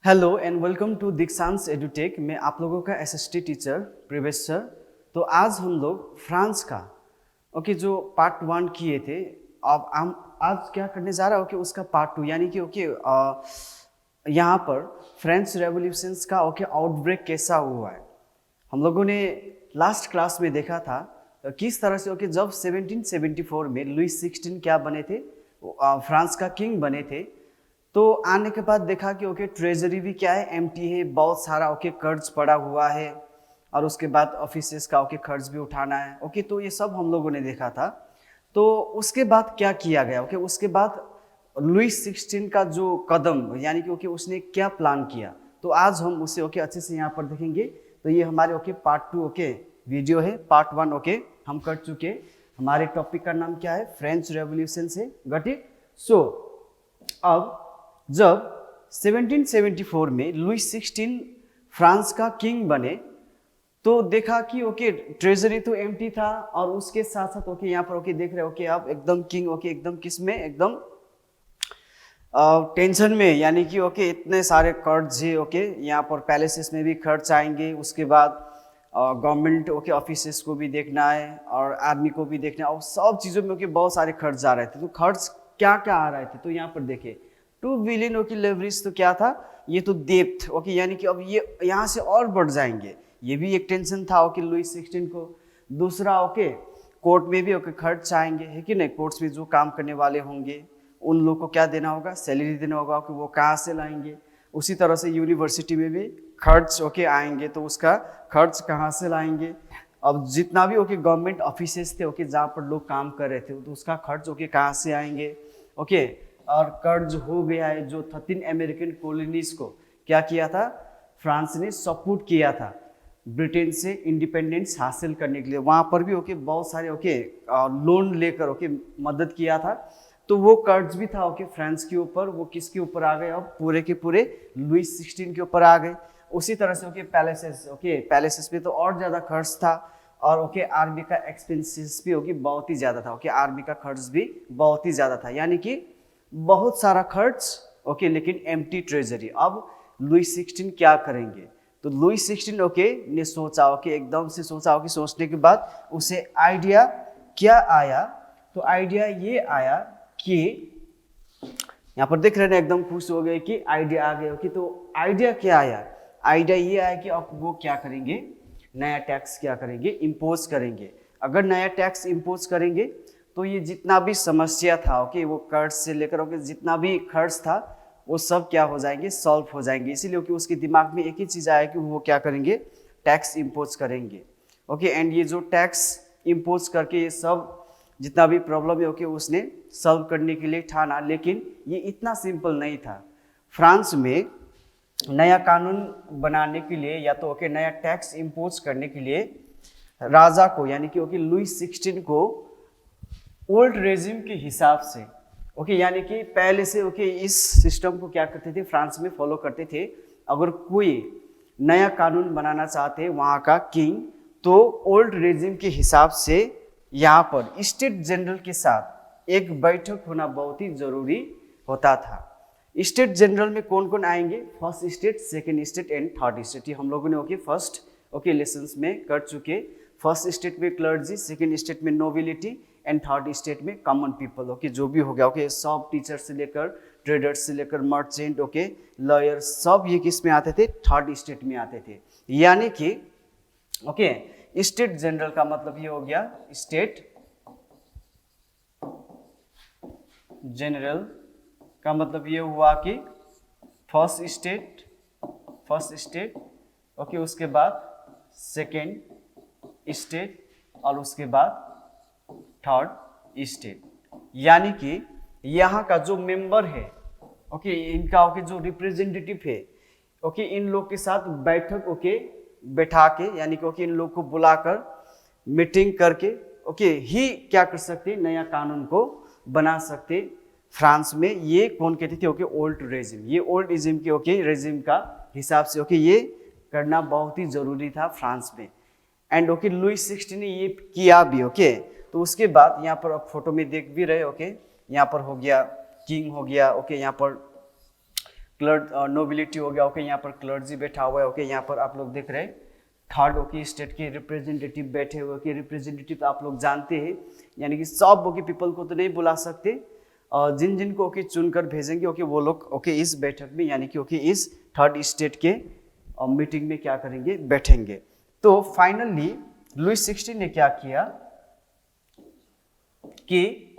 Hello and welcome to Dikshansh Edutech. मैं आप लोगों का एसएसटी टीचर प्रवेश सर। तो आज हम लोग फ्रांस का जो पार्ट 1 किए थे, अब हम आज क्या करने जा रहा हो उसका पार्ट 2 यानी कि यहाँ पर फ्रेंच रेवोल्यूशंस का आउटब्रेक कैसा हुआ है। हम लोगों ने लास्ट क्लास में देखा था किस तरह से जब 1774 में लुइस 16 क्या बने थे, फ्रांस का किंग बने थे। तो आने के बाद देखा कि ट्रेजरी भी क्या है, एम्प्टी है, बहुत सारा कर्ज पड़ा हुआ है और उसके बाद ऑफिसेस का खर्च भी उठाना है। तो ये सब हम लोगों ने देखा था। तो उसके बाद क्या किया गया, उसके बाद लुइस 16 का जो कदम यानी कि उसने क्या प्लान किया, तो आज हम उसे अच्छे से यहाँ पर देखेंगे। तो ये हमारे पार्ट 2 वीडियो है। पार्ट 1 हम कर चुके। हमारे टॉपिक का नाम क्या है, फ्रेंच रेवोल्यूशन से। Got it. सो अब जब 1774 में लुइस 16 फ्रांस का किंग बने तो देखा कि ट्रेजरी तो एम्प्टी था और उसके साथ साथ यहाँ पर देख रहे हो आप एकदम किंग एकदम किस में, एकदम टेंशन में, यानी कि इतने सारे कर्ज है। यहाँ पर पैलेसेस में भी खर्च आएंगे, उसके बाद गवर्नमेंट ऑफिसेस को भी देखना है और आर्मी को भी देखना है और सब चीज़ों में बहुत सारे खर्च आ रहे थे। तो खर्च क्या क्या आ रहे थे, तो यहाँ पर देखे 2 बिलियन लेवरेज। तो क्या था ये, तो डेप्थ यानी कि अब ये यहाँ से और बढ़ जाएंगे। ये भी एक टेंशन था लुइस 16 को। दूसरा कोर्ट में भी खर्च आएंगे, है कि नहीं। कोर्ट्स में जो काम करने वाले होंगे उन लोग को क्या देना होगा, सैलरी देना होगा कि वो कहाँ से लाएंगे। उसी तरह से यूनिवर्सिटी में भी खर्च आएंगे, तो उसका खर्च कहाँ से लाएंगे। अब जितना भी गवर्नमेंट ऑफिसेस थे जहाँ पर लोग काम कर रहे थे, तो उसका खर्च कहाँ से आएंगे। और कर्ज हो गया है जो 13 अमेरिकन कॉलोनीज को क्या किया था, फ्रांस ने सपोर्ट किया था ब्रिटेन से इंडिपेंडेंस हासिल करने के लिए। वहाँ पर भी बहुत सारे लोन लेकर मदद किया था। तो वो कर्ज भी था फ्रांस के ऊपर। वो किसके ऊपर आ गए, अब पूरे के पूरे लुइस 16 के ऊपर आ गए। उसी तरह से पैलेसेस पे तो और ज़्यादा खर्च था और आर्मी का एक्सपेंसेस भी बहुत ही ज़्यादा था। आर्मी का खर्च भी बहुत ही ज़्यादा था, यानी कि बहुत सारा खर्च लेकिन एम्प्टी ट्रेजरी। अब लुइस 16 क्या करेंगे, तो लुइस 16 ने सोचा एकदम से सोचा कि सोचने के बाद उसे आइडिया क्या आया, तो आइडिया ये आया कि यहाँ पर देख रहे हैं एकदम खुश हो गए कि आइडिया आ गया। तो आइडिया क्या आया, आइडिया ये आया कि अब वो क्या करेंगे, नया टैक्स क्या करेंगे, इम्पोज करेंगे। अगर नया टैक्स इम्पोज करेंगे तो ये जितना भी समस्या था वो कर्ज से लेकर जितना भी खर्च था वो सब क्या हो जाएंगे, सॉल्व हो जाएंगे। इसीलिए उसके दिमाग में एक ही चीज़ आया कि वो क्या करेंगे, टैक्स इम्पोज करेंगे। एंड ये जो टैक्स इम्पोज करके ये सब जितना भी प्रॉब्लम है उसने सॉल्व करने के लिए ठाना। लेकिन ये इतना सिंपल नहीं था। फ्रांस में नया कानून बनाने के लिए या तो नया टैक्स इम्पोज करने के लिए राजा को यानी कि लुइस 16 को ओल्ड रेजिम के हिसाब से यानी कि पहले से इस सिस्टम को क्या करते थे, फ्रांस में फॉलो करते थे। अगर कोई नया कानून बनाना चाहते वहाँ का किंग, तो ओल्ड रेजिम के हिसाब से यहाँ पर स्टेट जनरल के साथ एक बैठक होना बहुत ही जरूरी होता था। स्टेट जनरल में कौन कौन आएंगे, first state, second state and third state. ये हम लोगों ने फर्स्ट लेसन्स में कर चुके। फर्स्ट स्टेट में क्लर्जी, सेकेंड स्टेट में नोबिलिटी एंड थर्ड स्टेट में कॉमन पीपल। जो भी हो गया सब टीचर से लेकर ट्रेडर्स से लेकर मर्चेंट लॉयर सब ये किस में आते थे, थर्ड स्टेट में आते थे। यानी कि स्टेट जनरल का मतलब ये हो गया, स्टेट जनरल का मतलब ये हुआ कि फर्स्ट स्टेट उसके बाद सेकेंड स्टेट और उसके बाद थर्ड स्टेट। यानी कि यहाँ का जो मेंबर है इनका जो रिप्रेजेंटेटिव है इन लोग के साथ बैठक बैठा के यानी कि इन लोग को बुलाकर मीटिंग करके ही क्या कर सकते, नया कानून को बना सकते फ्रांस में। ये कौन कहते थे, ओल्ड रेजिम। ये ओल्ड रेजिम के रेजिम का हिसाब से ये करना बहुत ही जरूरी था फ्रांस में। एंड लुइस 16 ने ये किया भी। तो उसके बाद यहाँ पर आप फोटो में देख भी रहे यहाँ पर हो गया किंग हो गया यहाँ पर नोबिलिटी हो गया, ओके यहाँ पर क्लर्जी बैठा हुआ है, ओके यहाँ पर आप लोग देख रहे हैं थर्ड ओके स्टेट के रिप्रेजेंटेटिव बैठे हुए, ओके रिप्रेजेंटेटिव आप लोग जानते हैं, यानी कि सब ओके पीपल को तो नहीं बुला सकते, जिन जिन को ओके चुनकर भेजेंगे ओके वो लोग ओके इस बैठक में यानी कि ओके इस थर्ड स्टेट के मीटिंग में क्या करेंगे, बैठेंगे। तो फाइनली लुई 16 ने क्या किया कि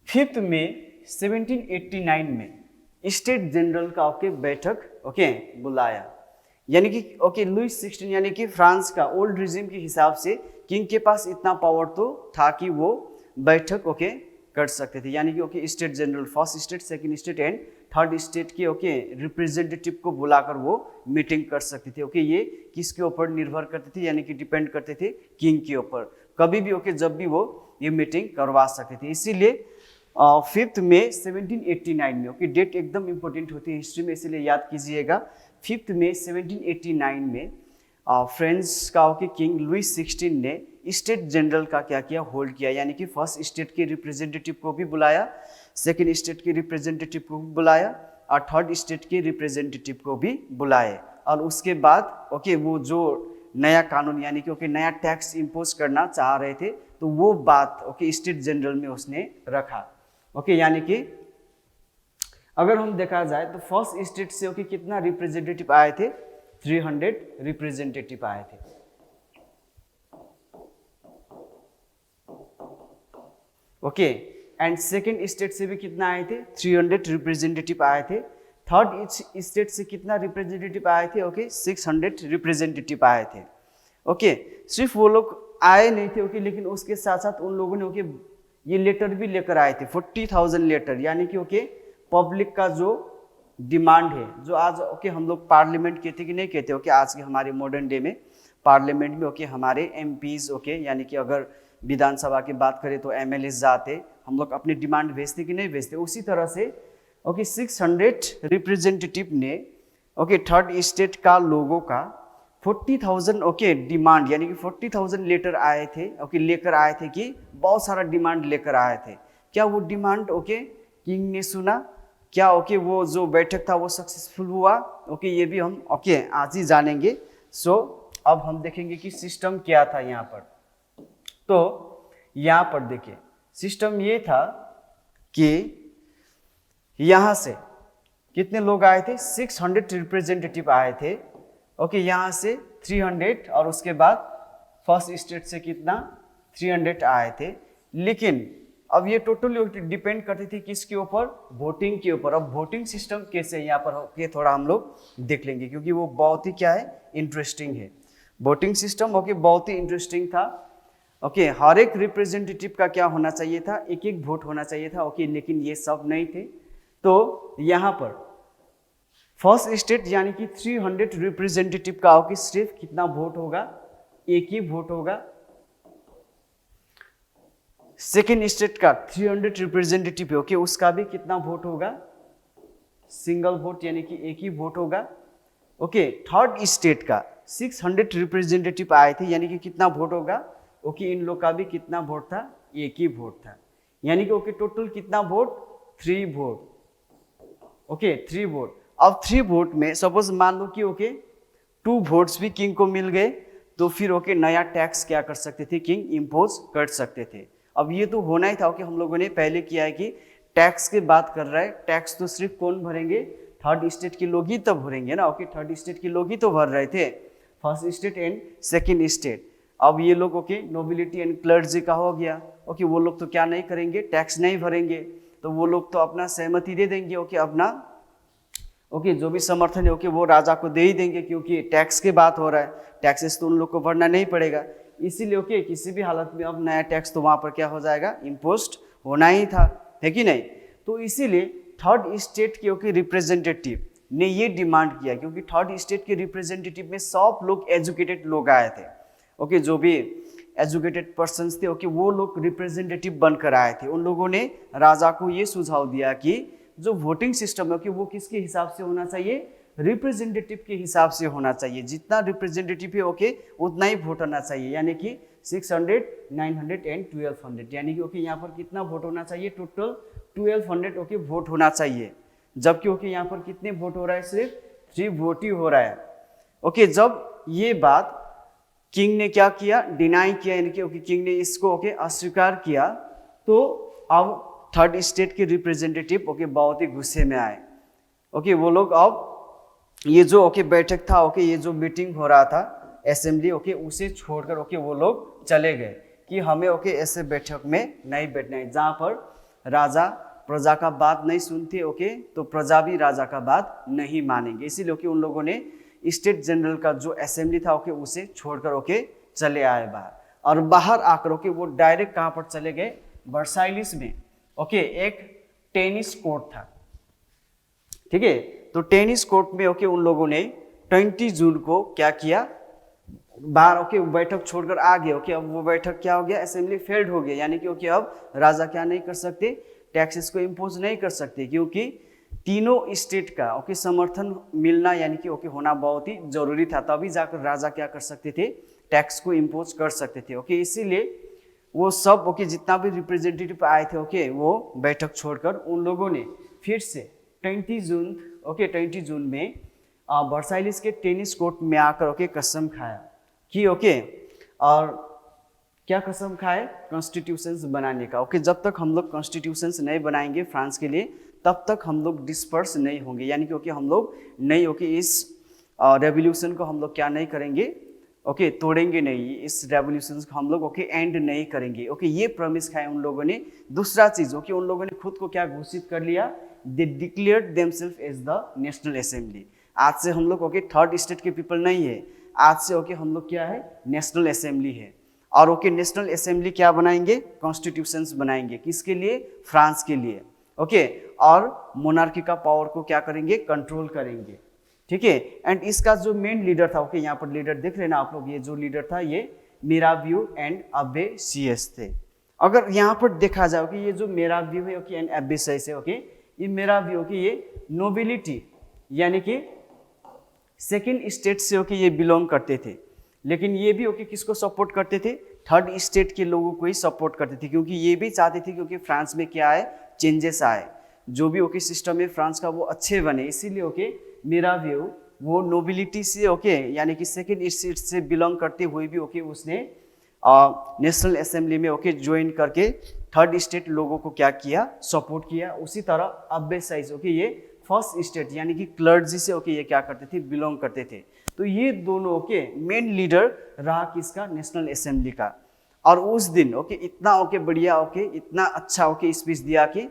5 मई 1789 में स्टेट जनरल का ओके बैठक ओके बुलाया, यानी कि ओके लुई 16 यानी कि फ्रांस का ओल्ड रिजिम के हिसाब से किंग के पास इतना पावर तो था कि वो बैठक ओके कर सकते थे, यानी कि okay state general first state, second state and third state के ओके रिप्रेजेंटेटिव को बुलाकर वो मीटिंग कर सकते थे। ओके ये किसके ऊपर निर्भर करते थे, यानी कि डिपेंड करते थे किंग के ऊपर, कभी भी ओके जब भी वो ये मीटिंग करवा सकते थे। इसीलिए 5 मई 1789 में ओके डेट एकदम इंपॉर्टेंट होती है हिस्ट्री में, इसीलिए याद कीजिएगा 5 मई 1789 में फ्रांस का ओके किंग लुई 16 ने स्टेट जनरल का क्या किया, होल्ड किया, यानी कि फर्स्ट स्टेट के रिप्रेजेंटेटिव को भी बुलाया, सेकेंड स्टेट के रिप्रेजेंटेटिव को भी बुलाया और थर्ड स्टेट के रिप्रेजेंटेटिव को भी बुलाए। और उसके बाद ओके वो जो नया कानून यानी कि ओके नया टैक्स इम्पोज करना चाह रहे थे, तो वो बात ओके स्टेट जनरल में उसने रखा। ओके यानी कि अगर हम देखा जाए तो फर्स्ट स्टेट से ओके कितना रिप्रेजेंटेटिव आए थे, 300 रिप्रेजेंटेटिव आए थे। ओके एंड सेकेंड स्टेट से भी कितना आए थे, 300 रिप्रेजेंटेटिव आए थे। थर्ड स्टेट से कितना रिप्रेजेंटेटिव आए थे, ओके 600 रिप्रेजेंटेटिव आए थे। ओके सिर्फ वो लोग आए नहीं थे ओके, लेकिन उसके साथ साथ उन लोगों ने ओके ये लेटर भी लेकर आए थे 40,000 लेटर, यानी कि ओके पब्लिक का जो डिमांड है, जो आज ओके हम लोग पार्लियामेंट कहते कि नहीं कहते, ओके आज के हमारे मॉडर्न डे में पार्लियामेंट में ओके हमारे एमपीज ओके, यानी कि अगर विधानसभा की बात करें तो एमएलए जाते, हम लोग अपनी डिमांड भेजते कि नहीं भेजते, उसी तरह से ओके 600 रिप्रेजेंटेटिव ने ओके थर्ड स्टेट का लोगों का 40,000 ओके डिमांड, यानी कि 40,000 लेटर आए थे ओके, लेकर आए थे कि बहुत सारा डिमांड लेकर आए थे। क्या वो डिमांड ओके किंग ने सुना, क्या ओके वो जो बैठक था वो सक्सेसफुल हुआ, ओके ये भी हम ओके आज ही जानेंगे। सो अब हम देखेंगे कि सिस्टम क्या था यहाँ पर। तो यहाँ पर देखिए सिस्टम ये था कि यहाँ से कितने लोग आए थे, 600 रिप्रेजेंटेटिव आए थे ओके, यहाँ से 300 और उसके बाद फर्स्ट स्टेट से कितना 300 आए थे। लेकिन अब ये टोटली डिपेंड करती थी किसके ऊपर, वोटिंग के ऊपर। अब वोटिंग सिस्टम कैसे यहाँ पर ओके थोड़ा हम लोग देख लेंगे, क्योंकि वो बहुत ही क्या है, इंटरेस्टिंग है। वोटिंग सिस्टम ओके बहुत ही इंटरेस्टिंग था ओके। हर एक रिप्रेजेंटेटिव का क्या होना चाहिए था, एक एक वोट होना चाहिए था ओके, लेकिन ये सब नहीं थे। तो यहाँ पर फर्स्ट स्टेट यानी कि 300 रिप्रेजेंटेटिव का ओके सिर्फ कितना वोट होगा, एक ही वोट होगा। सेकेंड स्टेट का 300 रिप्रेजेंटेटिव ओके, उसका भी कितना वोट होगा, सिंगल वोट यानी कि एक ही वोट होगा ओके। थर्ड स्टेट का 600 रिप्रेजेंटेटिव आए थे, यानी कि कितना वोट होगा ओके, इन लोग का भी कितना वोट था, एक ही वोट था, यानी कि ओके टोटल कितना वोट, 3 वोट ओके, 3 वोट। अब 3 वोट में सपोज मान लो कि ओके 2 वोट्स भी किंग को मिल गए, तो फिर ओके नया टैक्स क्या कर सकते थे, किंग इम्पोज कर सकते थे। अब ये तो होना ही था कि हम लोगों ने पहले किया है कि टैक्स की बात कर रहा है, टैक्स तो सिर्फ कौन भरेंगे, थर्ड स्टेट के लोग ही तो भरेंगे ना ओके, थर्ड स्टेट के लोग ही तो भर रहे थे, first state and second state. अब ये लोग ओके नोबिलिटी एंड क्लर्जी का हो गया ओके, वो लोग तो क्या नहीं करेंगे, टैक्स नहीं भरेंगे, तो वो लोग तो अपना सहमति दे देंगे ओके, अपना ओके जो भी समर्थन है ओके वो राजा को दे ही देंगे, क्योंकि टैक्स की बात हो रहा है, टैक्सेस तो उन लोग को भरना नहीं पड़ेगा। इसीलिए ओके किसी भी हालत में अब नया टैक्स तो वहाँ पर क्या हो जाएगा, इम्पोज्ड होना ही था, है कि नहीं। तो इसीलिए थर्ड स्टेट के ओके रिप्रेजेंटेटिव ने ये डिमांड किया, क्योंकि थर्ड स्टेट के रिप्रेजेंटेटिव में सब लोग एजुकेटेड लोग आए थे ओके, जो भी एजुकेटेड पर्सन्स थे ओके वो लोग रिप्रेजेंटेटिव बनकर आए थे। उन लोगों ने राजा को ये सुझाव दिया कि जो वोटिंग सिस्टम है कि वो किसके हिसाब से होना चाहिए, रिप्रेजेंटेटिव के हिसाब से होना चाहिए, जितना रिप्रेजेंटेटिव है ओके उतना ही वोट होना चाहिए, यानी कि 600, 900 एंड 1200, यानी कि ओके यहाँ पर कितना वोट होना चाहिए, टोटल 1200 ओके वोट होना चाहिए। जबकि ओके यहाँ पर कितने वोट हो रहा है, सिर्फ 3 वोट ही हो रहा है। ओके, जब ये बात किंग ने क्या किया, डिनाई किया, यानी कि ओके किंग ने इसको ओके अस्वीकार किया, तो अब थर्ड स्टेट के रिप्रेजेंटेटिव ओके बहुत ही गुस्से में आए। ओके, वो लोग अब ये जो ओके बैठक था, ओके ये जो मीटिंग हो रहा था असेंबली, ओके उसे छोड़कर ओके वो लोग चले गए कि हमें ओके ऐसे बैठक में नहीं बैठना है जहाँ पर राजा प्रजा का बात नहीं सुनते, ओके तो प्रजा भी राजा का बात नहीं मानेंगे। इसीलिए ओके उन लोगों ने स्टेट जनरल का जो असेंबली था ओके उसे छोड़कर ओके चले आए बाहर। और बाहर आकर ओके वो डायरेक्ट कहाँ पर चले गए, वर्साइलिस में। ओके, एक टेनिस कोर्ट था, ठीक है, तो टेनिस कोर्ट में ओके उन लोगों ने 20 जून को क्या किया, बाहर ओके बैठक छोड़कर आ गए। ओके, अब वो बैठक क्या हो गया, असेंबली फेल्ड हो गया, यानी कि ओके अब राजा क्या नहीं कर सकते, टैक्सेस को इम्पोज नहीं कर सकते, क्योंकि तीनों स्टेट का ओके समर्थन मिलना यानी कि ओके होना बहुत ही जरूरी था, तभी जाकर राजा क्या कर सकते थे, टैक्स को इम्पोज कर सकते थे। ओके, इसीलिए वो सब ओके जितना भी रिप्रेजेंटेटिव आए थे ओके वो बैठक छोड़कर उन लोगों ने फिर से 20 जून में वर्साइलिस के टेनिस कोर्ट में आकर ओके कसम खाया कि ओके, और क्या कसम खाए, कॉन्स्टिट्यूशंस बनाने का। ओके, जब तक हम लोग कॉन्स्टिट्यूशंस नहीं बनाएंगे फ्रांस के लिए, तब तक हम लोग डिस्पर्स नहीं होंगे, यानी कि ओके हम लोग नहीं ओके इस रेवोल्यूशन को हम लोग क्या नहीं करेंगे, ओके तोड़ेंगे नहीं, इस रेवोल्यूशन को हम लोग ओके एंड नहीं करेंगे। ओके, ये प्रॉमिस खाया उन लोगों ने। दूसरा चीज ओके उन लोगों ने खुद को क्या घोषित कर लिया, they declared themselves as the national assembly. आज से हम लोग ओके थर्ड स्टेट के पीपल नहीं है, आज से ओके हम लोग क्या है, नेशनल असेंबली है। और ओके नेशनल असेंबली क्या बनाएंगे, कॉन्स्टिट्यूशंस बनाएंगे, किसके लिए, फ्रांस के लिए। ओके, और मोनार्की का पावर को क्या करेंगे, कंट्रोल करेंगे, ठीक है। एंड इसका जो मेन लीडर था, ओके यहाँ पर लीडर देख रहे ना आप लोग, ये जो लीडर था ये मिराबियो एंड अब्बे सियस थे। अगर यहाँ पर देखा जाए कि ये जो मिराबियो है ओके एंड अब्बे सियस है, ओके ये मिराबियो की ये नोबिलिटी यानी कि सेकेंड स्टेट से ओके ये बिलोंग करते थे, लेकिन ये भी ओके किसको सपोर्ट करते थे, थर्ड स्टेट के लोगों को ही सपोर्ट करते थे, क्योंकि ये भी चाहते थे क्योंकि फ्रांस में क्या आए, चेंजेस आए, जो भी ओके सिस्टम है फ्रांस का वो अच्छे बने। इसीलिए ओके मिराबियो वो नोबिलिटी से ओके यानी कि सेकेंड स्टेट से बिलोंग करते हुए भी ओके उसने नेशनल असेंबली में ओके ज्वाइन करके थर्ड स्टेट लोगों को क्या किया, सपोर्ट किया। उसी तरह अब्बे सियस ओके ये फर्स्ट स्टेट यानी कि क्लर्जी से ओके ये क्या करते थे, बिलोंग करते थे। तो ये दोनों ओके मेन लीडर रहा किसका, नेशनल असेंबली का। और उस दिन ओके इतना ओके बढ़िया ओके इतना अच्छा ओके स्पीच दिया कि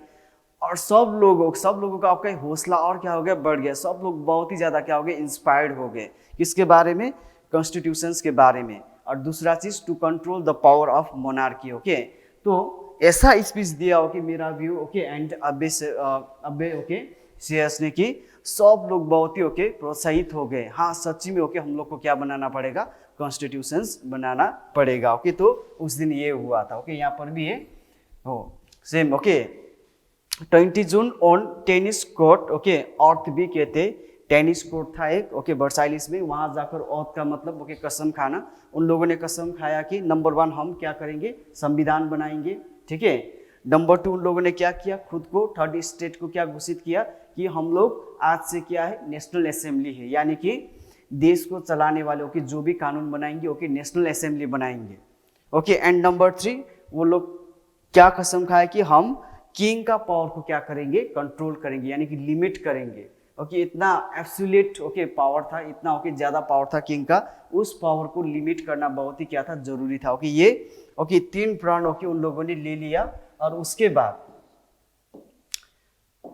और सब लोगों का आपका हौसला और क्या हो गया, बढ़ गया। सब लोग बहुत ही ज़्यादा क्या हो गए, इंस्पायर्ड हो गए। किसके बारे में, कॉन्स्टिट्यूशंस के बारे में। और दूसरा चीज, to control the power of monarchy. Okay, तो ऐसा स्पीच दिया okay Mirabeau okay and Abbe okay Sieyes ने कि सब लोग बहुत ही ओके प्रोत्साहित हो गए। हाँ सच्ची में ओके हम लोग को क्या बनाना पड़ेगा, कॉन्स्टिट्यूशंस बनाना पड़ेगा। ओके, तो उस दिन ये हुआ था। ओके, यहाँ पर भी ये हो same. Okay, 20 June on tennis court. Okay, oath भी कहते, टेनिस कोर्ट था एक ओके वर्साइलिस में। वहां जाकर ऑर्थ का मतलब ओके कसम खाना। उन लोगों ने कसम खाया कि नंबर 1 हम क्या करेंगे, संविधान बनाएंगे, ठीक है। नंबर 2 उन लोगों ने क्या किया, खुद को थर्ड स्टेट को क्या घोषित किया कि हम लोग आज से क्या है, नेशनल असेंबली है, यानी कि देश को चलाने वाले ओके जो भी कानून बनाएंगे ओके नेशनल असेंबली बनाएंगे। ओके, एंड नंबर 3 वो लोग क्या कसम खाया कि हम किंग का पावर को क्या करेंगे, कंट्रोल करेंगे, यानी कि लिमिट करेंगे। ओके, इतना एब्सोल्यूट ओके पावर था, इतना ओके ज्यादा पावर था किंग का, उस पावर को लिमिट करना बहुत ही क्या था, जरूरी था। ओके, ये ओके 3 प्रण ओके उन लोगों ने ले लिया। और उसके बाद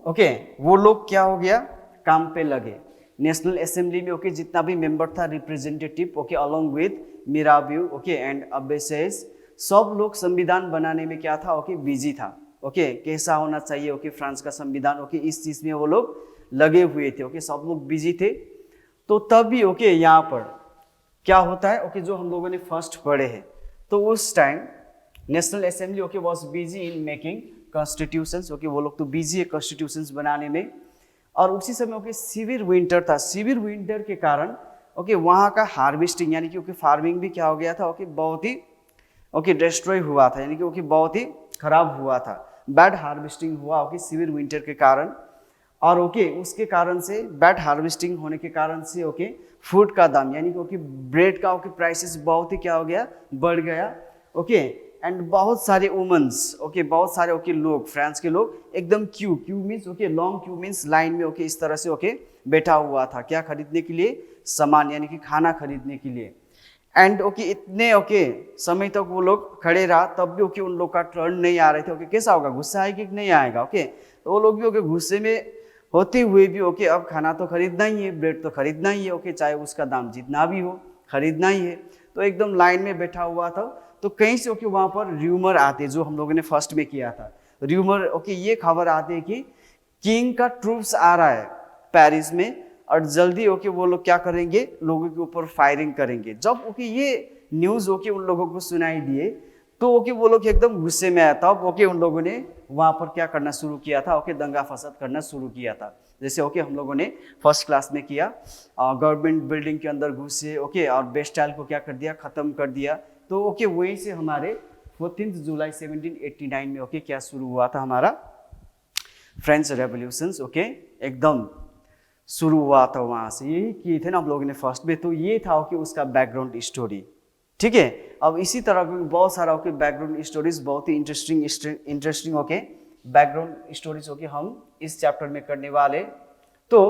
ओके वो लोग क्या हो गया, काम पे लगे। नेशनल असेंबली में ओके जितना भी मेंबर था, representative okay along with Mirabeau okay and अब्बे सियस, सब लोग संविधान बनाने में क्या था, ओके बिजी था। ओके, कैसा होना चाहिए ओके फ्रांस का संविधान, ओके इस चीज में वो लोग लगे हुए थे। ओके, सब लोग बिजी थे। तो तभी ओके यहाँ पर क्या होता है, ओके जो हम लोगों ने फर्स्ट पढ़े हैं, तो उस time national assembly okay was busy in making constitutions. Okay, वो लोग तो बिजी है कॉन्स्टिट्यूशंस बनाने में। और उसी समय ओके सीवियर विंटर था। सीवियर विंटर के कारण ओके वहाँ का हार्वेस्टिंग यानी कि ओके फार्मिंग भी क्या हो गया था, ओके बहुत ही ओके डिस्ट्रॉय हुआ था, यानी कि ओके बहुत ही खराब हुआ था, बैड हार्वेस्टिंग हुआ ओके सीवियर विंटर के कारण। और ओके उसके कारण से बैड हार्वेस्टिंग होने के कारण से ओके फूड का दाम यानी कि ओके ब्रेड का ओके प्राइसेस बहुत ही क्या हो गया, बढ़ गया। ओके एंड बहुत सारे वुमेन्स ओके बहुत सारे ओके लोग फ्रांस के लोग एकदम Q means okay long Q means line में ओके इस तरह से ओके बैठा हुआ था क्या खरीदने के लिए, सामान यानी कि खाना खरीदने के लिए। एंड ओके इतने ओके समय तक वो लोग खड़े रहा तब भी ओके उन लोग का टर्न नहीं आ रहे थे। ओके कैसा होगा, गुस्सा आएगा कि नहीं आएगा। ओके तो वो लोग भी ओके गुस्से में होते हुए भी ओके अब खाना तो खरीदना ही है, ब्रेड तो खरीदना ही है। ओके चाहे उसका दाम जितना भी हो खरीदना ही है। तो एकदम लाइन में बैठा हुआ था। तो कहीं से ओके वहाँ पर र्यूमर आते जो हम लोगों ने फर्स्ट में किया था, र्यूमर ओके ये खबर आते कि किंग का ट्रूप्स आ रहा है पेरिस में और जल्दी ओके वो लोग क्या करेंगे, लोगों के ऊपर फायरिंग करेंगे। जब ओके ये न्यूज़ ओके उन लोगों को सुनाई दिए तो ओके वो लोग एकदम गुस्से में आया। तब ओके उन लोगों ने वहाँ पर क्या करना शुरू किया था, ओके दंगा फसाद करना शुरू किया था। जैसे ओके हम लोगों ने फर्स्ट क्लास में किया, गवर्नमेंट बिल्डिंग के अंदर घुसे ओके और बेस्टाइल को क्या कर दिया, ख़त्म कर दिया। तो ओके वहीं से हमारे 14 जुलाई 1789 में ओके क्या शुरू हुआ था, हमारा फ्रेंच रेवोल्यूशंस ओके एकदम शुरू हुआ था। वहाँ से यही किए थे ना हम लोगों ने फर्स्ट में। तो ये था ओके उसका बैकग्राउंड स्टोरी। ठीक है, अब इसी तरह के बहुत सारा ओके बैकग्राउंड स्टोरीज, बहुत ही interesting okay background stories okay हम इस चैप्टर में करने वाले। तो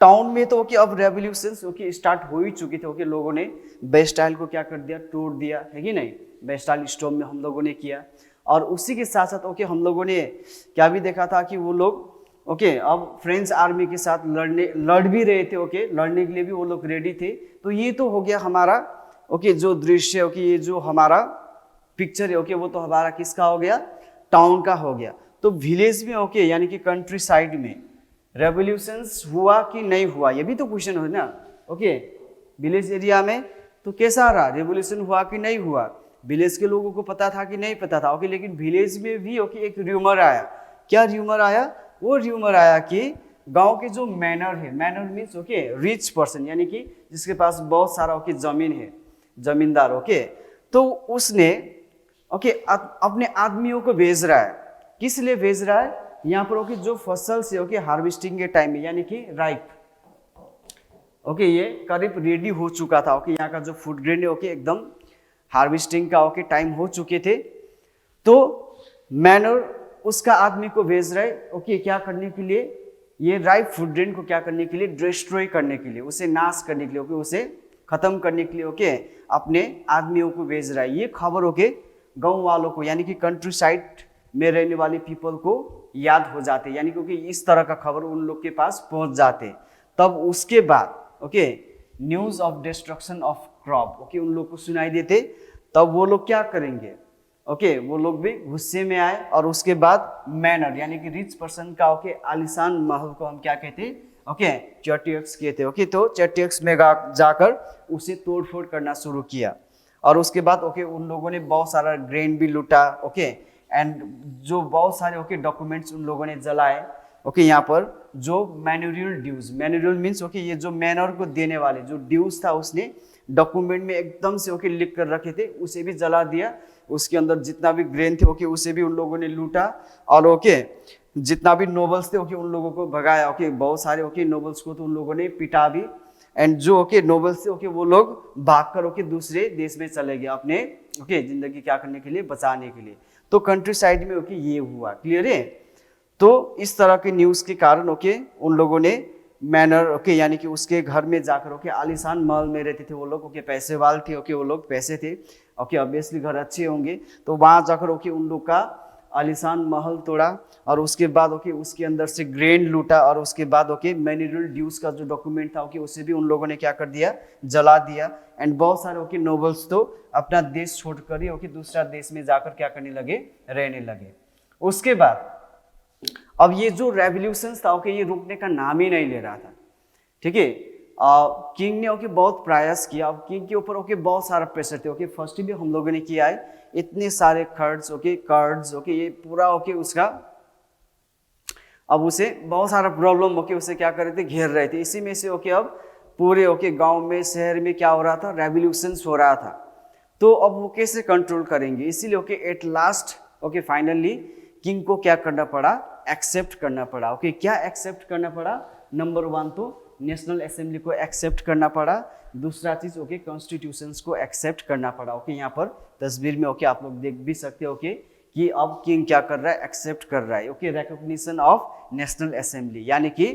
टाउन में तो ओके अब रेवोल्यूशंस ओके स्टार्ट हो ही चुके थे। ओके लोगों ने बेस्टाइल को क्या कर दिया, तोड़ दिया है कि नहीं। बेस्टाइल स्टॉर्म में हम लोगों ने किया और उसी के साथ साथ ओके हम लोगों ने क्या भी देखा था कि वो लोग ओके अब फ्रेंच आर्मी के साथ लड़ भी रहे थे। ओके लड़ने के लिए भी वो लोग रेडी थे। तो ये तो हो गया हमारा ओके जो दृश्य ओके ये जो हमारा पिक्चर है ओके वो तो हमारा किसका हो गया, टाउन का हो गया। तो विलेज में ओके यानी कि कंट्री साइड में रेवोल्यूशंस हुआ कि नहीं हुआ, ये भी तो क्वेश्चन है ना। ओके विलेज एरिया में तो कैसा रहा, रेवोल्यूशन हुआ कि नहीं हुआ, विलेज के लोगों को पता था कि नहीं पता था। ओके लेकिन विलेज में भी ओके एक र्यूमर आया। क्या र्यूमर आया, वो र्यूमर आया कि गांव के जो मैनर है, manner means okay rich person यानी कि जिसके पास बहुत सारा ओके जमीन है, जमींदार ओके, तो उसने ओके अपने आदमियों को भेज रहा है। किस लिए भेज रहा है, यहाँ पर ओके जो फसल से ओके हार्वेस्टिंग के टाइम में यानी कि राइप ओके ये करीब रेडी हो चुका था। ओके यहाँ का जो फूड ग्रेन है ओके एकदम हार्वेस्टिंग का ओके टाइम हो चुके थे। तो मैनर उसका आदमी को भेज रहे ओके क्या करने के लिए, ये राइप फूड ग्रेन को क्या करने के लिए, डिस्ट्रॉय करने के लिए, उसे नाश करने के लिए ओके उसे खत्म करने के लिए ओके अपने आदमियों को भेज रहा है। ये खबर ओके गांव वालों को यानी कि कंट्री साइड में रहने वाले पीपल को याद हो जाते, यानी कि इस तरह का खबर उन लोग के पास पहुंच जाते। तब उसके बाद okay news of destruction of crop okay उन लोग को सुनाई देते। तब वो लोग क्या करेंगे, ओके वो लोग भी गुस्से में आए और उसके बाद मैनर यानी कि रिच पर्सन का ओके आलिशान महल को हम क्या कहते, ओके चैटियक्स कहते। ओके तो चैटियक्स में जाकर उसे तोड़फोड़ करना शुरू किया और उसके बाद ओके उन लोगों ने बहुत सारा ग्रेन भी लूटा ओके एंड जो बहुत सारे ओके डॉक्यूमेंट्स उन लोगों ने जलाए। ओके यहाँ पर जो मैन्यूरियल ड्यूज, मैन्यूरियल मीन्स ओके ये जो मैनर को देने वाले जो ड्यूज था उसने डॉक्यूमेंट में एकदम से ओके लिख कर रखे थे, उसे भी जला दिया। उसके अंदर जितना भी ग्रेन थे ओके उसे भी उन लोगों ने लूटा और ओके जितना भी नोबल्स थे ओके उन लोगों को भगाया। ओके बहुत सारे ओके नोबल्स को तो उन लोगों ने पिटा भी एंड जो ओके नोबल्स थे ओके वो लोग भागकर ओके दूसरे देश में चले गए अपने ओके जिंदगी क्या करने के लिए, बचाने के लिए। तो कंट्री साइड में ओके ये हुआ, क्लियर है। तो इस तरह के न्यूज़ के कारण ओके उन लोगों ने मैनर ओके यानी कि उसके घर में जाकर ओके आलीशान महल में रहते थे वो लोग ओके पैसे वाले थे ओके वो लोग पैसे थे ओके ऑब्वियसली घर अच्छे होंगे। तो वहाँ जाकर ओके उन लोग का आलीशान महल तोड़ा और उसके बाद ओके उसके अंदर से ग्रेन लूटा और उसके बाद ओके मैन्यूरियल ड्यूज का जो डॉक्यूमेंट था ओके उसे भी उन लोगों ने क्या कर दिया, जला दिया। एंड बहुत सारे ओके नोबल्स तो अपना देश छोड़कर ही ओके दूसरा देश में जाकर क्या करने लगे, रहने लगे। उसके बाद अब ये जो रेवोल्यूशन था ओके ये रुकने का नाम ही नहीं ले रहा था। ठीक है, किंग ने ओके बहुत प्रयास किया। अब किंग के ऊपर ओके बहुत सारा प्रेशर थे। ओके फर्स्ट भी हम लोगों ने किया है, इतने सारे खर्च ओके कार्ड्स ओके ये पूरा ओके उसका अब उसे बहुत सारा प्रॉब्लम ओके उसे क्या कर रहे थे, घेर रहे थे। इसी में से ओके अब पूरे ओके गांव में शहर में क्या हो रहा था, रेवोल्यूशन हो रहा था। तो अब वो कैसे कंट्रोल करेंगे, इसीलिए okay at last okay finally king को क्या करना पड़ा, एक्सेप्ट करना पड़ा। ओके, क्या एक्सेप्ट करना पड़ा? नंबर 1 तो नेशनल असेंबली को एक्सेप्ट करना पड़ा, दूसरा चीज ओके कॉन्स्टिट्यूशंस को एक्सेप्ट करना पड़ा। ओके, यहाँ पर तस्वीर में ओके आप लोग देख भी सकते हो ओके कि अब किंग क्या कर रहा है? एक्सेप्ट कर रहा है। Okay, recognition of national assembly, यानी कि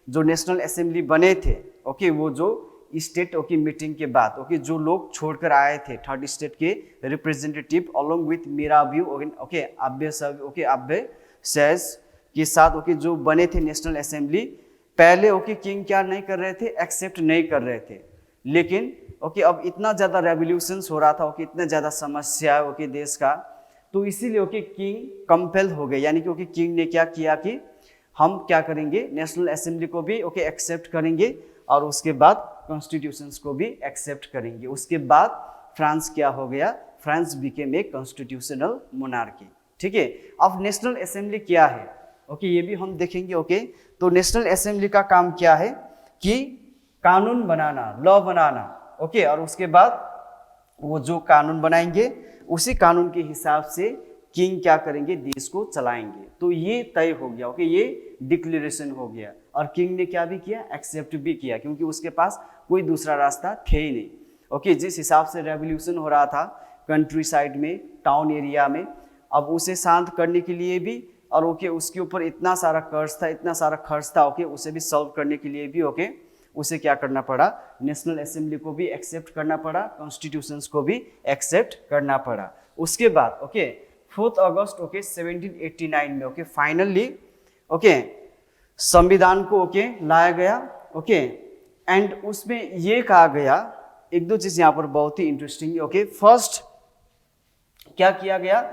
जो नेशनल असेंबली बने थे ओके वो जो स्टेट ओके मीटिंग के बाद ओके जो लोग छोड़कर आए थे थर्ड स्टेट के representative along with Mirabeau okay Abbe Sieyes के साथ ओके जो बने थे नेशनल असेंबली, पहले ओके किंग क्या नहीं कर रहे थे? एक्सेप्ट नहीं कर रहे थे। लेकिन ओके अब इतना ज़्यादा रेवोल्यूशंस हो रहा था ओके इतना ज़्यादा समस्या है ओके देश का, तो इसीलिए ओके किंग कंपेल हो गए, यानी कि ओके किंग ने क्या किया कि हम क्या करेंगे? नेशनल असेंबली को भी ओके एक्सेप्ट करेंगे और उसके बाद कॉन्स्टिट्यूशंस को भी एक्सेप्ट करेंगे। उसके बाद फ्रांस क्या हो गया? France became a constitutional monarchy. ठीक है, अब नेशनल असेंबली क्या है ओके ये भी हम देखेंगे। ओके, तो नेशनल असेंबली का काम क्या है कि कानून बनाना, लॉ बनाना। ओके, और उसके बाद वो जो कानून बनाएंगे उसी कानून के हिसाब से किंग क्या करेंगे? देश को चलाएंगे। तो ये तय हो गया ओके, ये डिक्लेरेशन हो गया। और किंग ने क्या भी किया? एक्सेप्ट भी किया, क्योंकि उसके पास कोई दूसरा रास्ता थे ही नहीं। ओके, जिस हिसाब से रेवोल्यूशन हो रहा था कंट्री साइड में, टाउन एरिया में, अब उसे शांत करने के लिए भी और ओके उसके ऊपर इतना सारा खर्च था ओके उसे भी सॉल्व करने के लिए भी ओके उसे क्या करना पड़ा? नेशनल असेंबली को भी एक्सेप्ट करना पड़ा, कॉन्स्टिट्यूशंस को भी एक्सेप्ट करना पड़ा। उसके बाद ओके 4 अगस्त ओके 1789 में ओके फाइनली ओके संविधान को ओके लाया गया। ओके, एंड उसमें ये कहा गया, एक दो चीज यहाँ पर बहुत ही इंटरेस्टिंग। ओके, फर्स्ट क्या किया गया?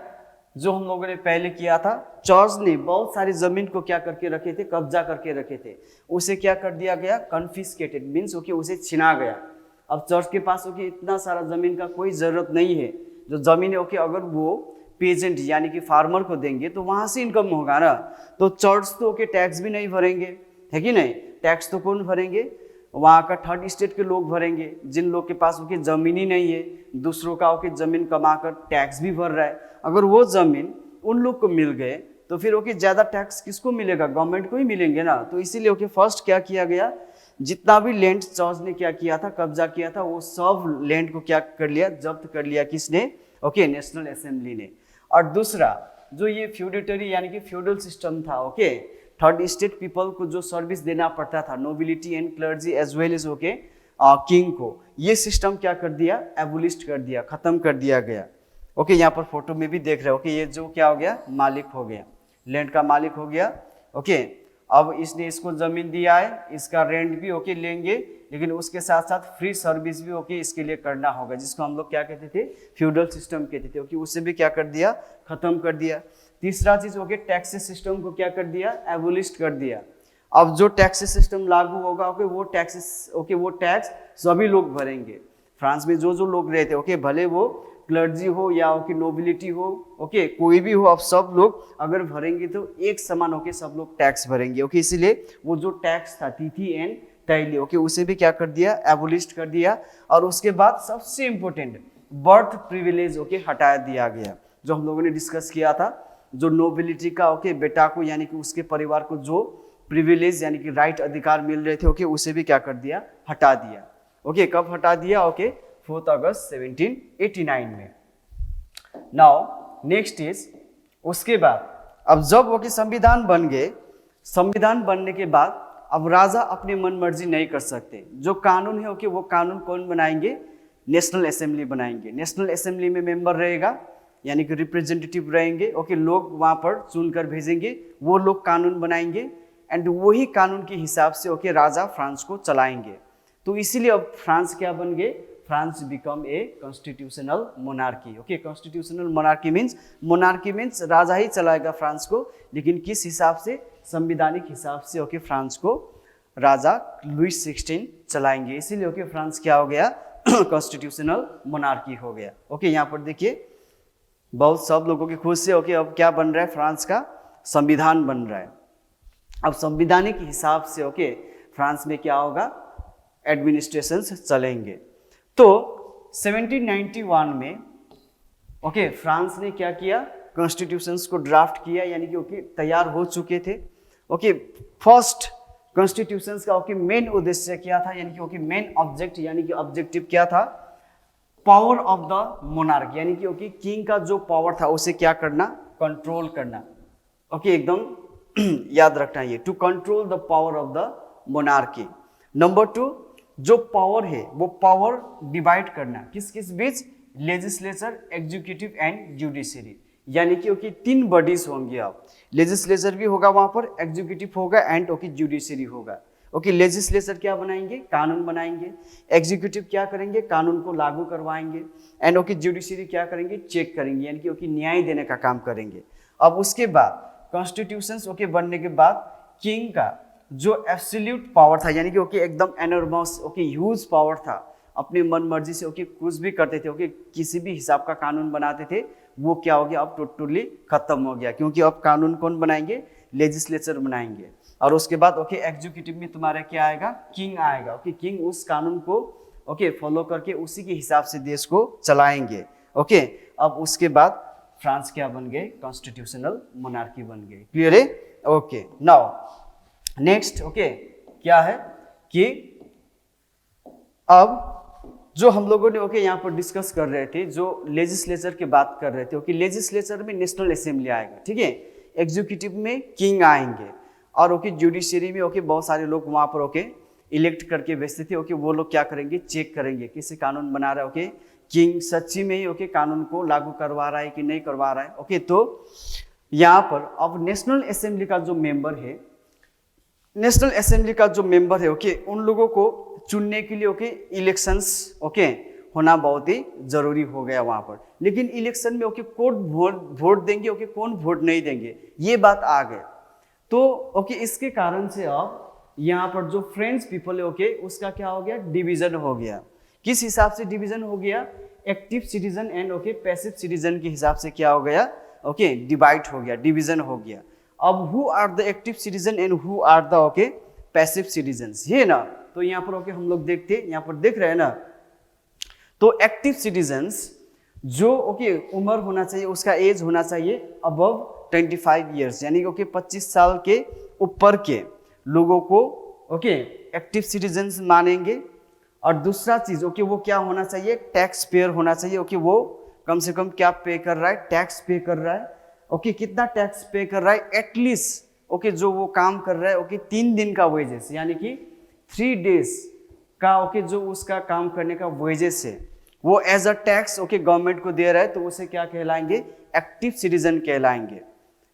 जो हम लोगों ने पहले किया था, चर्च ने बहुत सारी जमीन को क्या करके रखे थे? कब्जा करके रखे थे। उसे क्या कर दिया गया? कन्फिस्केटेड मीन्स ओके उसे छीना गया। अब चर्च के पास ओके इतना सारा जमीन का कोई जरूरत नहीं है। जो जमीन है ओके अगर वो पेजेंट यानी कि फार्मर को देंगे तो वहां से इनकम होगा ना। तो चर्च तो ओके टैक्स भी नहीं भरेंगे, है कि नहीं? टैक्स तो कौन भरेंगे? वहाँ का थर्ड स्टेट के लोग भरेंगे, जिन लोग के पास ओके जमीन ही नहीं है, दूसरों का ओके जमीन कमाकर टैक्स भी भर रहा है। अगर वो जमीन उन लोग को मिल गए तो फिर ओके ज्यादा टैक्स किसको मिलेगा? गवर्नमेंट को ही मिलेंगे ना। तो इसीलिए ओके फर्स्ट क्या किया गया? जितना भी लैंड चर्च ने क्या किया था? कब्जा किया था, वो सब लैंड को क्या कर लिया? जब्त कर लिया। किसने? ओके नेशनल असेंबली ने। और दूसरा जो ये फ्यूडेटरी यानी कि फ्यूडल सिस्टम था ओके थर्ड स्टेट पीपल को जो सर्विस देना पड़ता था, nobility and clergy as well as okay king को, ये सिस्टम क्या कर दिया? एबोलिस्ट कर दिया, खत्म कर दिया गया। ओके, यहाँ पर फोटो में भी देख रहे हो ओके ये जो क्या हो गया? मालिक हो गया, लैंड का मालिक हो गया। ओके, अब इसने इसको जमीन दिया है, इसका रेंट भी ओके लेंगे, लेकिन उसके साथ साथ फ्री सर्विस भी ओके इसके लिए करना होगा, जिसको हम लोग क्या कहते थे? फ्यूडल सिस्टम कहते थे। ओके, उससे भी क्या कर दिया? खत्म कर दिया। तीसरा चीज ओके टैक्सेस सिस्टम को क्या कर दिया? एबोलिस्ट कर दिया। अब जो टैक्सेस सिस्टम लागू होगा ओके वो टैक्स सभी लोग भरेंगे। फ्रांस में जो जो लोग रहते ओके भले वो क्लर्जी हो या ओके नोबिलिटी हो ओके कोई भी हो, अब सब लोग अगर भरेंगे तो एक समान होके सब लोग टैक्स भरेंगे। ओके, इसीलिए वो जो टैक्स था तिथि एंड तैली ओके उसे भी क्या कर दिया? एबोलिस्ट कर दिया। और उसके बाद सबसे इंपॉर्टेंट बर्थ प्रिविलेज ओके हटा दिया गया, जो हम लोगों ने डिस्कस किया था। जो नोबिलिटी का ओके बेटा को यानी कि उसके परिवार को जो प्रिविलेज यानी कि राइट अधिकार मिल रहे थे ओके उसे भी क्या कर दिया? हटा दिया। ओके, कब हटा दिया? ओके 4 अगस्त 1789 में। नाउ नेक्स्ट इज उसके बाद अब जब ओके संविधान बन गए, संविधान बनने के बाद अब राजा अपनी मन मर्जी नहीं कर सकते। जो कानून है ओके वो कानून कौन बनाएंगे? नेशनल असेंबली बनाएंगे। नेशनल असेंबली में मेंबर रहेगा यानी कि रिप्रेजेंटेटिव रहेंगे ओके लोग वहां पर चुनकर भेजेंगे, वो लोग कानून बनाएंगे एंड वही कानून के हिसाब से ओके राजा फ्रांस को चलाएंगे। तो इसीलिए अब फ्रांस क्या बन गए? France become a constitutional monarchy. Okay, constitutional monarchy means राजा ही चलाएगा फ्रांस को, लेकिन किस हिसाब से? संविधानिक हिसाब से ओके फ्रांस को राजा लुइस 16 चलाएंगे। इसीलिए ओके फ्रांस क्या हो गया? कॉन्स्टिट्यूशनल मोनार्की हो गया। ओके, यहाँ पर देखिए बहुत सब लोगों की खुश से ओके अब क्या बन रहा है? फ्रांस का संविधान बन रहा है। अब संविधानिक हिसाब से ओके फ्रांस में क्या होगा? एडमिनिस्ट्रेशंस चलेंगे। तो 1791 में ओके फ्रांस ने क्या किया? कॉन्स्टिट्यूशंस को ड्राफ्ट किया, यानी कि ओके तैयार हो चुके थे। ओके फर्स्ट कॉन्स्टिट्यूशंस का ओके मेन उद्देश्य क्या था, यानी कि ओके मेन ऑब्जेक्ट यानी कि ऑब्जेक्टिव क्या था, पावर ऑफ द मोनार्क, यानी कि ओके किंग का जो पावर था उसे क्या करना, कंट्रोल करना। ओके एकदम याद रखना ये, to control the power of the monarchy. Number 2, जो पावर है वो पावर डिवाइड करना किस किस बीच, लेजिस्लेचर, एग्जीक्यूटिव एंड जुडिशरी, यानी कि ओके 3 बॉडीज होंगे। अब लेजिस्लेचर भी होगा वहां पर, एग्जीक्यूटिव होगा एंड ओके जुडिशरी होगा। ओके लेजिस्लेचर क्या बनाएंगे, कानून बनाएंगे। एग्जीक्यूटिव क्या करेंगे, कानून को लागू करवाएंगे। एंड ओके जुडिशरी क्या करेंगे, चेक करेंगे, यानी कि ओके न्याय देने का काम करेंगे। अब उसके बाद कॉन्स्टिट्यूशंस ओके बनने के बाद किंग का जो एब्सोल्यूट पावर था, यानी कि ओके एकदम एनॉर्मस ओके ह्यूज पावर था, अपनी मन मर्जी से ओके कुछ भी करते थे, ओके किसी भी हिसाब का कानून बनाते थे, वो क्या हो गया, अब टोटली खत्म हो गया, क्योंकि अब कानून कौन बनाएंगे, लेजिस्लेचर बनाएंगे। और उसके बाद ओके एग्जीक्यूटिव में तुम्हारा क्या आएगा, किंग आएगा। ओके किंग उस कानून को ओके फॉलो करके उसी के हिसाब से देश को चलाएंगे। ओके अब उसके बाद फ्रांस क्या बन गए, कॉन्स्टिट्यूशनल मोनार्की बन गए। क्लियर है? ओके नाउ नेक्स्ट ओके क्या है कि अब जो हम लोगों ने ओके यहाँ पर डिस्कस कर रहे थे, जो लेजिस्लेचर की बात कर रहे थे, ओके लेजिस्लेचर में नेशनल असेंबली आएगा, ठीक है, एग्जीक्यूटिव में किंग आएंगे, और ओके जुडिशरी में ओके बहुत सारे लोग वहाँ पर ओके इलेक्ट करके भेजते थे। ओके वो लोग क्या करेंगे, चेक करेंगे किसी कानून बना रहा है, ओके किंग सच्ची में ही ओके कानून को लागू करवा रहा है कि नहीं करवा रहा है। ओके तो यहाँ पर अब नेशनल असेंबली का जो मेंबर है, नेशनल असेंबली का जो मेंबर है ओके उन लोगों को चुनने के लिए ओके इलेक्शंस ओके होना बहुत ही जरूरी हो गया वहां पर। लेकिन इलेक्शन में ओके कौन वोट देंगे, ओके कौन वोट नहीं देंगे, ये बात आ गए। तो ओके इसके कारण से अब यहाँ पर जो फ्रेंच पीपल है ओके उसका क्या हो गया, डिवीजन हो गया। किस हिसाब से डिवीजन हो गया, active citizen and okay passive citizen के हिसाब से क्या हो गया, ओके डिवाइड हो गया, डिवीजन हो गया। अब who are the active citizen and who are the okay passive citizens, ये ना, तो यहाँ पर ओके हम लोग देखते हैं, यहाँ पर देख रहे हैं ना, तो एक्टिव सिटीजन्स जो ओके उम्र होना चाहिए, उसका एज होना चाहिए अबव 25 ईयर्स, यानी कि ओके 25 साल के ऊपर के लोगों को ओके एक्टिव सिटीजन्स मानेंगे। और दूसरा चीज ओके वो क्या होना चाहिए, टैक्स पेयर होना चाहिए। ओके वो कम से कम क्या पे कर रहा है, टैक्स पे कर रहा है। ओके कितना टैक्स पे कर रहा है, एटलीस्ट ओके जो वो काम कर रहा है ओके 3 दिन का वेजेस, यानी कि 3 डेज का ओके जो उसका काम करने का वेजेस है वो as a tax okay government को दे रहा है, तो उसे क्या कहलाएंगे, एक्टिव सिटीजन कहलाएंगे।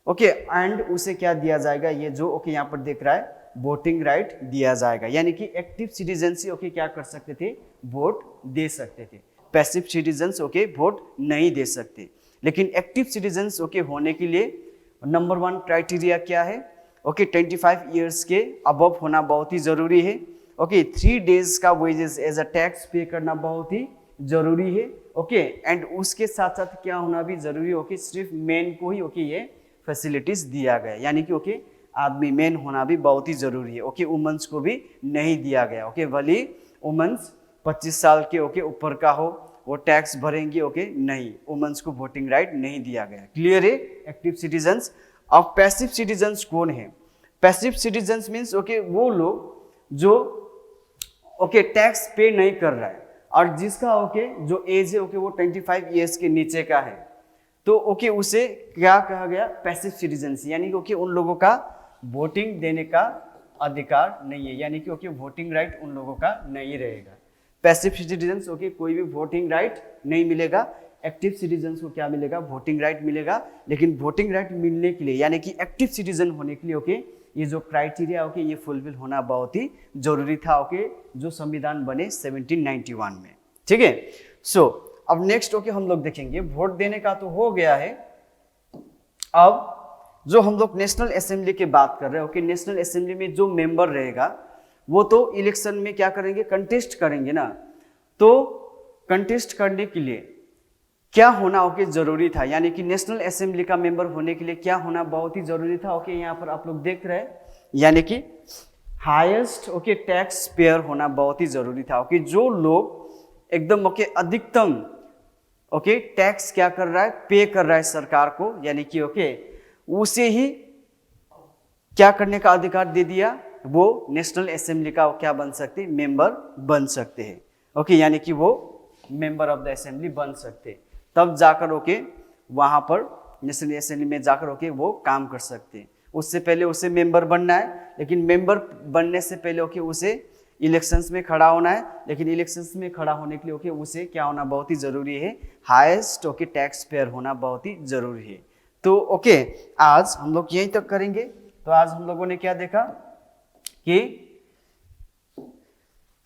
ओके एंड उसे क्या दिया जाएगा, ये जो ओके यहाँ पर देख रहा है वोटिंग राइट दिया जाएगा, यानी कि एक्टिव सिटीजन ओके क्या कर सकते थे, वोट दे सकते थे। पैसिव सिटीजन्स ओके वोट नहीं दे सकते। लेकिन एक्टिव सिटीजन्स ओके होने के लिए नंबर 1 क्राइटेरिया क्या है, ओके 25 ईयर्स के अबव होना बहुत ही जरूरी है। ओके 3 डेज का वेजेस एज अ टैक्स पे करना बहुत ही जरूरी है। ओके एंड उसके साथ साथ क्या होना भी जरूरी है, ओके सिर्फ मेन को ही ओके ये फैसिलिटीज दिया गया, यानी कि ओके आदमी मेन होना भी बहुत ही जरूरी है। ओके वुमेन्स को भी नहीं दिया गया। ओके भले वुमेन्स 25 साल के ओके ऊपर का हो वो टैक्स भरेंगे, ओके नहीं, वुमेन्स को वोटिंग राइट नहीं दिया गया। क्लियर है? Active citizens. अब पैसिव सिटीजन्स कौन है, पैसिव सिटीजन्स मीन्स ओके वो लोग जो ओके टैक्स पे नहीं कर रहा है और जिसका ओके जो एज है ओके वो 25 ईयर्स के नीचे का है, तो ओके उसे क्या कहा गया, पैसिव सिटीजन्स, यानी कि ओके उन लोगों का वोटिंग देने का अधिकार नहीं है, यानी कि ओके वोटिंग राइट उन लोगों का नहीं रहेगा। पैसिव सिटीजन्स ओके कोई भी वोटिंग राइट नहीं मिलेगा। एक्टिव सिटीजन्स को क्या मिलेगा, वोटिंग राइट मिलेगा। लेकिन वोटिंग राइट मिलने के लिए यानी कि एक्टिव सिटीजन होने के लिए ओके ये जो क्राइटेरिया ओके ये फुलफिल होना बहुत ही जरूरी था। ओके जो संविधान बने 1791 में, ठीक है। सो अब नेक्स्ट ओके हम लोग देखेंगे, वोट देने का तो हो गया है। अब जो हम लोग नेशनल असेंबली की बात कर रहे हैं, ओके नेशनल असेंबली में जो मेंबर रहेगा वो तो इलेक्शन में क्या करेंगे, कंटेस्ट करेंगे ना। तो कंटेस्ट करने के लिए क्या होना ओके जरूरी था, यानी कि नेशनल असेंबली का मेंबर होने के लिए क्या होना बहुत ही जरूरी था। ओके यहाँ पर आप लोग देख रहे हैं, यानी कि हाईएस्ट ओके टैक्स पेयर होना बहुत ही जरूरी था। ओके जो लोग एकदम ओके अधिकतम ओके टैक्स क्या कर रहा है, पे कर रहा है सरकार को, यानी कि ओके उसे ही क्या करने का अधिकार दे दिया, वो नेशनल असेंबली का क्या बन सकते हैं, मेंबर बन सकते हैं। ओके यानी कि वो मेंबर ऑफ द असेंबली बन सकते हैं, तब जाकर ओके वहां पर नेशनल असेंबली में जाकर ओके वो काम कर सकते हैं। उससे पहले उसे मेंबर बनना है, लेकिन मेंबर बनने से पहले ओके उसे इलेक्शंस में खड़ा होना है, लेकिन इलेक्शंस में खड़ा होने के लिए ओके उसे क्या होना बहुत ही जरूरी है, हाईएस्ट ओके टैक्स पेयर होना बहुत ही जरूरी है। तो ओके आज हम लोग यहीं तक करेंगे। तो आज हम लोगों ने क्या देखा कि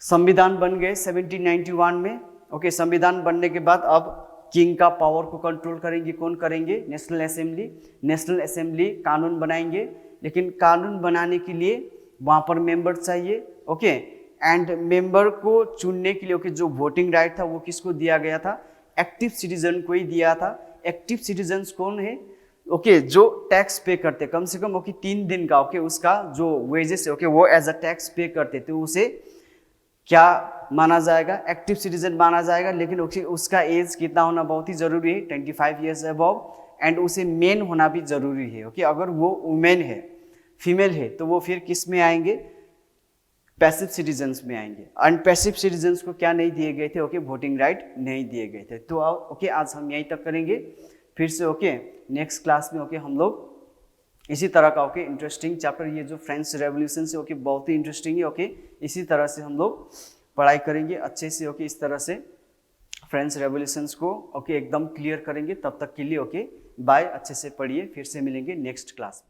संविधान बन गए 1791 में। ओके संविधान बनने के बाद अब किंग का पावर को कंट्रोल करेंगे कौन, करेंगे नेशनल असेंबली। नेशनल असेंबली कानून बनाएंगे, लेकिन कानून बनाने के लिए वहां पर मेंबर चाहिए। ओके एंड मेंबर को चुनने के लिए ओके जो वोटिंग राइट था वो किसको दिया गया था, एक्टिव सिटीजन को ही दिया था। एक्टिव सिटीजन्स कौन है, ओके जो टैक्स पे करते कम से कम ओके 3 दिन का ओके उसका जो वेजेस है ओके वो एज अ टैक्स पे करते, तो उसे क्या माना जाएगा, एक्टिव सिटीजन माना जाएगा। लेकिन उसका एज कितना होना बहुत ही जरूरी है, 25 ईयर्स अबव, एंड उसे मेन होना भी जरूरी है। ओके अगर वो वुमेन है, फीमेल है, तो वो फिर किस में आएंगे, पैसिव सिटीजन्स में आएंगे। अनपैसिव सिटीजन्स को क्या नहीं दिए गए थे, ओके वोटिंग राइट नहीं दिए गए थे। तो ओके आज हम यहीं तक करेंगे, फिर से ओके नेक्स्ट क्लास में ओके हम लोग इसी तरह का ओके इंटरेस्टिंग चैप्टर, ये जो फ्रेंच रेवोल्यूशन से ओके बहुत ही इंटरेस्टिंग है। ओके इसी तरह से हम लोग पढ़ाई करेंगे अच्छे से। ओके इस तरह से फ्रेंच रेवोल्यूशंस को ओके एकदम क्लियर करेंगे। तब तक के लिए ओके बाय, अच्छे से पढ़िए, फिर से मिलेंगे नेक्स्ट क्लास में।